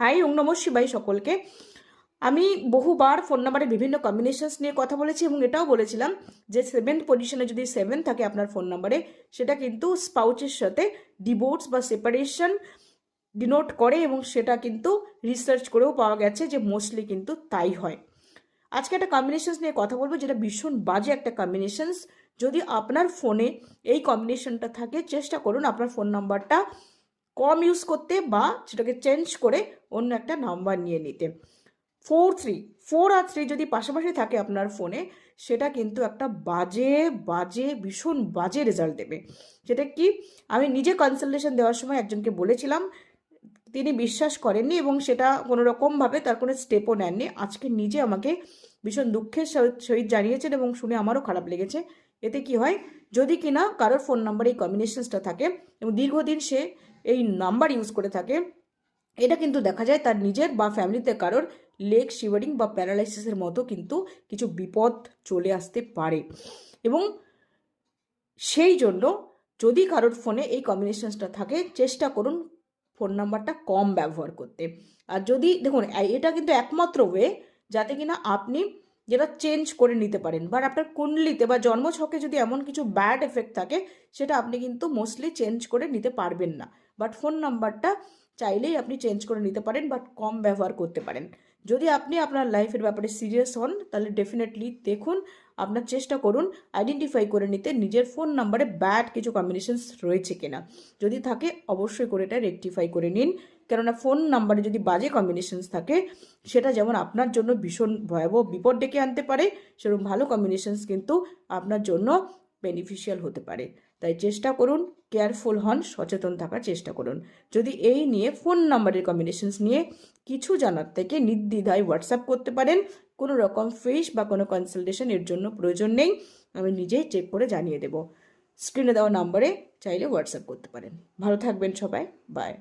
High ওং নমঃ শিবায় সকলকে। আমি বহুবার ফোন নাম্বারের বিভিন্ন কম্বিনেশনস নিয়ে কথা বলেছি এবং এটাও বলেছিলাম যে 7th পজিশনে যদি 7 থাকে আপনার ফোন নাম্বারে, সেটা কিন্তু স্পাউচের সাথে ডিভোর্স বা সেপারেশন ডিনোট করে এবং সেটা কিন্তু রিসার্চ করেও পাওয়া গেছে যে মোস্টলি কিন্তু তাই হয়। আজকে একটা কম্বিনেশনস নিয়ে কথা বলবো যেটা ভীষণ বাজে একটা কম্বিনেশনস। যদি আপনার ফোনে এই কম্বিনেশনটা থাকে, চেষ্টা করুন আপনার ফোন নাম্বারটা কম ইউজ করতে বা সেটাকে চেঞ্জ করে অন্য একটা নাম্বার নিয়ে নিতে। 4 আর 3 যদি পাশাপাশি থাকে আপনার ফোনে, সেটা কিন্তু একটা বাজে বাজে ভীষণ বাজে রেজাল্ট দেবে। সেটা কি, আমি নিজে কনসালটেশন দেওয়ার সময় একজনকে বলেছিলাম, তিনি বিশ্বাস করেননি এবং সেটা কোনো রকমভাবে তার কোনো স্টেপও নেননি। আজকে নিজে আমাকে ভীষণ দুঃখের সহিত জানিয়েছেন এবং শুনে আমারও খারাপ লেগেছে। এতে কি হয়, যদি কিনা কারোর ফোন নাম্বারে এই কম্বিনেশনসটা থাকে এবং দীর্ঘদিন সে এই নাম্বার ইউজ করে থাকে, এটা কিন্তু দেখা যায় তার নিজের বা ফ্যামিলিতে কারোর লেগ শিভারিং বা প্যারালাইসিসের মতো কিন্তু কিছু বিপদ চলে আসতে পারে। এবং সেই জন্য যদি কারোর ফোনে এই কম্বিনেশনসটা থাকে, চেষ্টা করুন ফোন নাম্বারটা কম ব্যবহার করতে। আর যদি দেখুন, এটা কিন্তু একমাত্র ওয়ে যাতে কিনা আপনি যেটা চেঞ্জ করে নিতে পারেন। বা আপনার কুণ্ডলিতে বা জন্মছকে যদি এমন কিছু ব্যাড এফেক্ট থাকে, সেটা আপনি কিন্তু মোস্টলি চেঞ্জ করে নিতে পারবেন না। বাট ফোন নাম্বারটা চাইলেই আপনি চেঞ্জ করে নিতে পারেন, বাট কম ব্যবহার করতে পারেন। যদি আপনি আপনার লাইফের ব্যাপারে সিরিয়াস হন, তাহলে ডেফিনেটলি দেখুন, আপনার চেষ্টা করুন আইডেন্টিফাই করে নিতে নিজের ফোন নাম্বারে ব্যাড কিছু কম্বিনেশনস রয়েছে কিনা। যদি থাকে অবশ্যই করে এটা রেকটিফাই করে নিন, কেননা ফোন নাম্বারে যদি বাজে কম্বিনেশনস থাকে, সেটা যেমন আপনার জন্য ভীষণ ভয়াবহ বিপদ ডেকে আনতে পারে, সেরকম ভালো কম্বিনেশনস কিন্তু আপনার জন্য বেনিফিশিয়াল হতে পারে। তাই চেষ্টা করুন, কেয়ারফুল হন, সচেতন থাকার চেষ্টা করুন। যদি এই নিয়ে ফোন নাম্বারের কম্বিনেশনস নিয়ে কিছু জানার থেকে নির্দ্বিধায় হোয়াটসঅ্যাপ করতে পারেন। কোনো রকম ফিস বা কোনো কনসালটেশন এর জন্য প্রয়োজন নেই, আমি নিজেই চেক করে জানিয়ে দেব। স্ক্রিনে দেওয়া নাম্বারে চাইলে হোয়াটসঅ্যাপ করতে পারেন। ভালো থাকবেন সবাই, বাই।